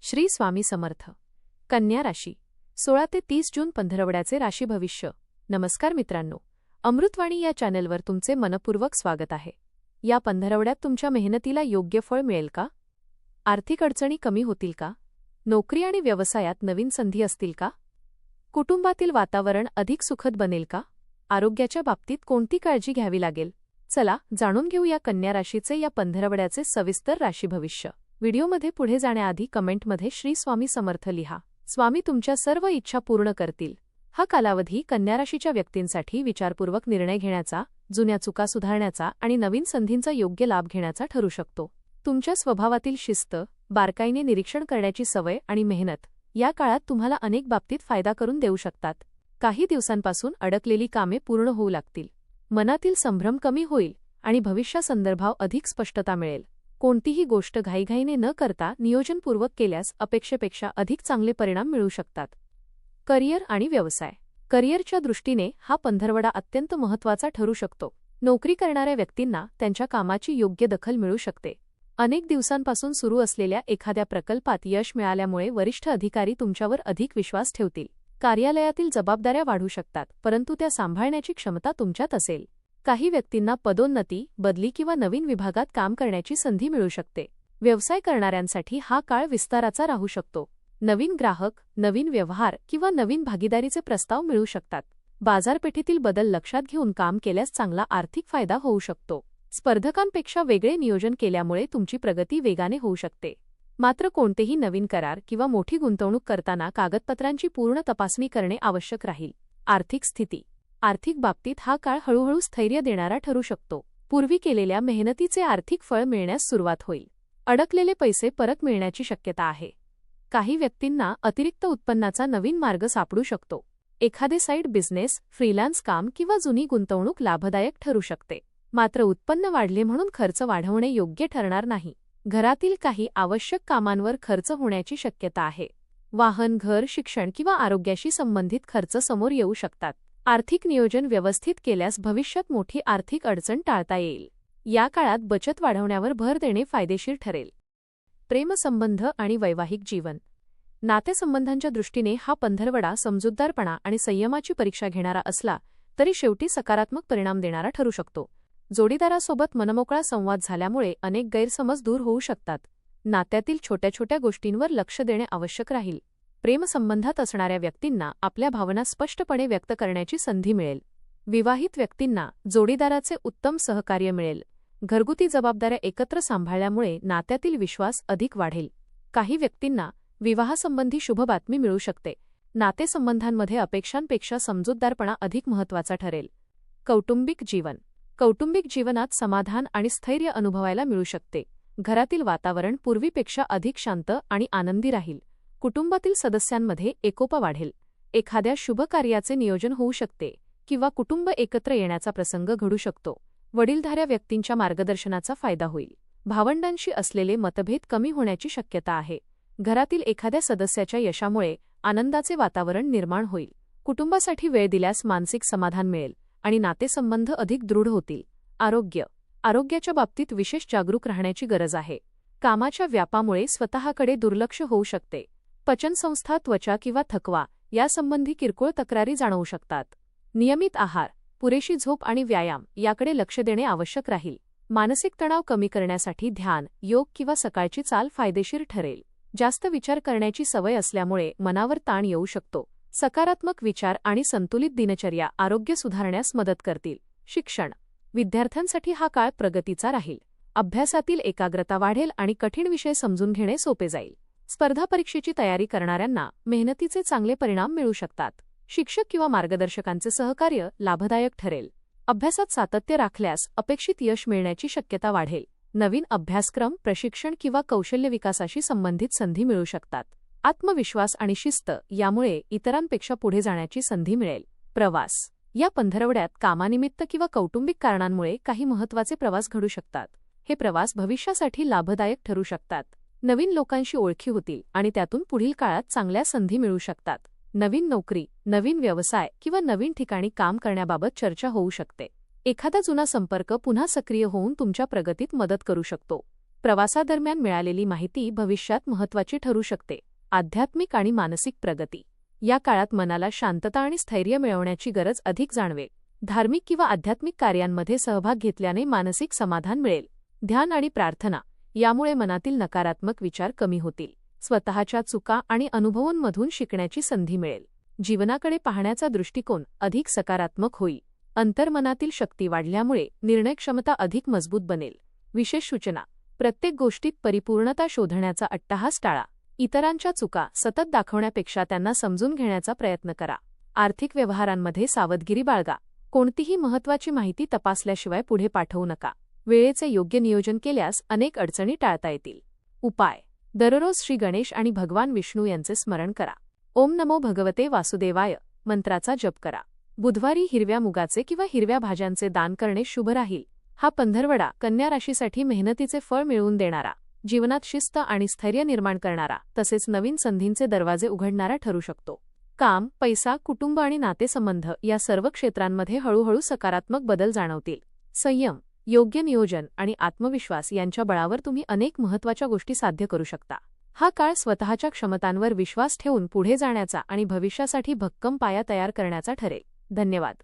श्री स्वामी समर्थ. कन्या राशी 16 ते 30 जून पंधरवड्याचे राशी भविष्य. नमस्कार मित्रांनो, अमृतवाणी या चॅनलवर तुमचे मनपूर्वक स्वागत आहे. या पंधरवड्यात तुमच्या मेहनतीला योग्य फळ मिळेल का? आर्थिक अडचणी कमी होतील का? नोकरी आणि व्यवसायात नवीन संधी असतील का? कुटुंबातील वातावरण अधिक सुखद बनेल का? आरोग्याच्या बाबतीत कोणती काळजी घ्यावी लागेल? चला जाणून घेऊया कन्या राशीचे या पंधरवड्याचे सविस्तर राशी भविष्य. व्हिडिओमध्ये पुढे जाण्याआधी कमेंटमध्ये श्री स्वामी समर्थ लिहा. स्वामी तुमच्या सर्व इच्छा पूर्ण करतील. हा कालावधी कन्या राशीच्या व्यक्तींसाठी विचारपूर्वक निर्णय घेण्याचा, जुन्या चुका सुधारण्याचा आणि नवीन संधींचा योग्य लाभ घेण्याचा ठरू शकतो. तुमच्या स्वभावातील शिस्त, बारकाईने निरीक्षण करण्याची सवय आणि मेहनत या काळात तुम्हाला अनेक बाबतीत फायदा करून देऊ शकतात. काही दिवसांपासून अडकलेली कामे पूर्ण होऊ लागतील. मनातील संभ्रम कमी होईल आणि भविष्यासंदर्भात अधिक स्पष्टता मिळेल. कोणतीही गोष्ट घाईघाईने न करता नियोजनपूर्वक केल्यास अपेक्षेपेक्षा अधिक चांगले परिणाम मिळू शकतात. करिअर आणि व्यवसाय. करिअरच्या दृष्टीने हा पंधरवडा अत्यंत महत्त्वाचा ठरू शकतो. नोकरी करणाऱ्या व्यक्तींना त्यांच्या कामाची योग्य दखल मिळू शकते. अनेक दिवसांपासून सुरू असलेल्या एखाद्या प्रकल्पात यश मिळाल्यामुळे वरिष्ठ अधिकारी तुमच्यावर अधिक विश्वास ठेवतील. कार्यालयातील जबाबदाऱ्या वाढू शकतात, परंतु त्या सांभाळण्याची क्षमता तुमच्यात असेल. काही व्यक्तींना पदोन्नती, बदली किंवा नवीन विभागात काम करण्याची संधी मिळू शकते. व्यवसाय करणाऱ्यांसाठी हा काळ विस्ताराचा राहू शकतो. नवीन ग्राहक, नवीन व्यवहार किंवा नवीन भागीदारीचे प्रस्ताव मिळू शकतात. बाजारपेठेतील बदल लक्षात घेऊन काम केल्यास चांगला आर्थिक फायदा होऊ शकतो. स्पर्धकांपेक्षा वेगळे नियोजन केल्यामुळे तुमची प्रगती वेगाने होऊ शकते. मात्र कोणतेही नवीन करार किंवा मोठी गुंतवणूक करताना कागदपत्रांची पूर्ण तपासणी करणे आवश्यक राहील. आर्थिक स्थिती. आर्थिक बाबतीत हा काळ हळूहळू स्थैर्य देणारा ठरू शकतो. पूर्वी केलेल्या मेहनतीचे आर्थिक फळ मिळण्यास सुरुवात होईल. अडकलेले पैसे परत मिळण्याची शक्यता आहे. काही व्यक्तींना अतिरिक्त उत्पन्नाचा नवीन मार्ग सापडू शकतो. एखादे साईड बिझनेस, फ्रीलान्स काम किंवा जुनी गुंतवणूक लाभदायक ठरू शकते. मात्र उत्पन्न वाढले म्हणून खर्च वाढवणे योग्य ठरणार नाही. घरातील काही आवश्यक कामांवर खर्च होण्याची शक्यता आहे. वाहन, घर, शिक्षण किंवा आरोग्याशी संबंधित खर्च समोर येऊ शकतात. आर्थिक नियोजन व्यवस्थित केल्यास भविष्यात मोठी आर्थिक अडचण टाळता येईल. या काळात बचत वाढवण्यावर भर देणे फायदेशीर ठरेल. प्रेमसंबंध आणि वैवाहिक जीवन. नातेसंबंधांच्या दृष्टीने हा पंधरवडा समजूतदारपणा आणि संयमाची परीक्षा घेणारा असला तरी शेवटी सकारात्मक परिणाम देणारा ठरू शकतो. जोडीदारासोबत मनमोकळा संवाद झाल्यामुळे अनेक गैरसमज दूर होऊ शकतात. नात्यातील छोट्या छोट्या गोष्टींवर लक्ष देणे आवश्यक राहील. प्रेमसंबंधात असणाऱ्या व्यक्तींना आपल्या भावना स्पष्टपणे व्यक्त करण्याची संधी मिळेल. विवाहित व्यक्तींना जोडीदाराचे उत्तम सहकार्य मिळेल. घरगुती जबाबदाऱ्या एकत्र सांभाळल्यामुळे नात्यातील विश्वास अधिक वाढेल. काही व्यक्तींना विवाहासंबंधी शुभ बातमी मिळू शकते. नातेसंबंधांमध्ये अपेक्षांपेक्षा समजूतदारपणा अधिक महत्त्वाचा ठरेल. कौटुंबिक जीवन. कौटुंबिक जीवनात समाधान आणि स्थैर्य अनुभवायला मिळू शकते. घरातील वातावरण पूर्वीपेक्षा अधिक शांत आणि आनंदी राहील. कुटुंबातील सदस्यांमध्ये एकोपा वाढेल. एखाद्या शुभ कार्याचे नियोजन होऊ शकते किंवा कुटुंब एकत्र येण्याचा प्रसंग घडू शकतो. वडीलधाऱ्या व्यक्तींच्या मार्गदर्शनाचा फायदा होईल. भावंडांशी असलेले मतभेद कमी होण्याची शक्यता आहे. घरातील एखाद्या सदस्याच्या यशामुळे आनंदाचे वातावरण निर्माण होईल. कुटुंबासाठी वेळ दिल्यास मानसिक समाधान मिळेल आणि नातेसंबंध अधिक दृढ होतील. आरोग्य. आरोग्याच्या बाबतीत विशेष जागरूक राहण्याची गरज आहे. कामाच्या व्यापामुळे स्वतःकडे दुर्लक्ष होऊ शकते. पचनसंस्था, त्वचा किंवा थकवा यासंबंधी किरकोळ तक्रारी जाणवू शकतात. नियमित आहार, पुरेशी झोप आणि व्यायाम याकडे लक्ष देणे आवश्यक राहील. मानसिक तणाव कमी करण्यासाठी ध्यान, योग किंवा सकाळची चाल फायदेशीर ठरेल. जास्त विचार करण्याची सवय असल्यामुळे मनावर ताण येऊ शकतो. सकारात्मक विचार आणि संतुलित दिनचर्या आरोग्य सुधारण्यास मदत करतील. शिक्षण. विद्यार्थ्यांसाठी हा काळ प्रगतीचा राहील. अभ्यासातील एकाग्रता वाढेल आणि कठीण विषय समजून घेणे सोपे जाईल. स्पर्धा परीक्षेची तयारी करणाऱ्यांना मेहनतीचे चांगले परिणाम मिळू शकतात. शिक्षक किंवा मार्गदर्शकांचे सहकार्य लाभदायक ठरेल. अभ्यासात सातत्य राखल्यास अपेक्षित यश मिळण्याची शक्यता वाढेल. नवीन अभ्यासक्रम, प्रशिक्षण किंवा कौशल्य विकासाशी संबंधित संधी मिळू शकतात. आत्मविश्वास आणि शिस्त यामुळे इतरांपेक्षा पुढे जाण्याची संधी मिळेल. प्रवास. या पंधरवड्यात कामानिमित्त किंवा कौटुंबिक कारणांमुळे काही महत्त्वाचे प्रवास घडू शकतात. हे प्रवास भविष्यासाठी लाभदायक ठरू शकतात. नवीन लोकांशी ओळखी होतील आणि त्यातून पुढील काळात चांगल्या संधी मिळू शकतात. नवीन नोकरी, नवीन व्यवसाय किंवा नवीन ठिकाणी काम करण्याबाबत चर्चा होऊ शकते. एखादा जुना संपर्क पुन्हा सक्रिय होऊन तुमच्या प्रगतीत मदत करू शकतो. प्रवासादरम्यान मिळालेली माहिती भविष्यात महत्त्वाची ठरू शकते. आध्यात्मिक आणि मानसिक प्रगती. या काळात मनाला शांतता आणि स्थैर्य मिळवण्याची गरज अधिक जाणवेल. धार्मिक किंवा आध्यात्मिक कार्यांमध्ये सहभाग घेतल्याने मानसिक समाधान मिळेल. ध्यान आणि प्रार्थना. यामुळे मनातील नकारात्मक विचार कमी होतील. स्वतःच्या चुका आणि अनुभवांमधून शिकण्याची संधी मिळेल. जीवनाकडे पाहण्याचा दृष्टिकोन अधिक सकारात्मक होईल. अंतर्मनातील शक्ती वाढल्यामुळे निर्णयक्षमता अधिक मजबूत बनेल. विशेष सूचना. प्रत्येक गोष्टीत परिपूर्णता शोधण्याचा अट्टाहास टाळा. इतरांच्या चुका सतत दाखवण्यापेक्षा त्यांना समजून घेण्याचा प्रयत्न करा. आर्थिक व्यवहारांमध्ये सावधगिरी बाळगा. कोणतीही महत्त्वाची माहिती तपासल्याशिवाय पुढे पाठवू नका. वेळेचे योग्य नियोजन केल्यास अनेक अडचणी टाळता येतील. उपाय. दररोज श्री गणेश आणि भगवान विष्णू यांचे स्मरण करा. ओम नमो भगवते वासुदेवाय मंत्राचा जप करा. बुधवारी हिरव्या मुगाचे किंवा हिरव्या भाज्यांचे दान करणे शुभ राहील. हा पंधरवडा कन्या राशीसाठी मेहनतीचे फळ मिळवून देणारा, जीवनात शिस्त आणि स्थैर्य निर्माण करणारा, तसेच नवीन संधींचे दरवाजे उघडणारा ठरू शकतो. काम, पैसा, कुटुंब आणि नातेसंबंध या सर्व क्षेत्रांमध्ये हळूहळू सकारात्मक बदल जाणवतील. संयम, योग्य नियोजन आणि आत्मविश्वास यांच्या बळावर तुम्ही अनेक महत्त्वाच्या गोष्टी साध्य करू शकता. हा काळ स्वतःच्या क्षमतांवर विश्वास ठेवून पुढे जाण्याचा आणि भविष्यासाठी भक्कम पाया तयार करण्याचा ठरेल. धन्यवाद.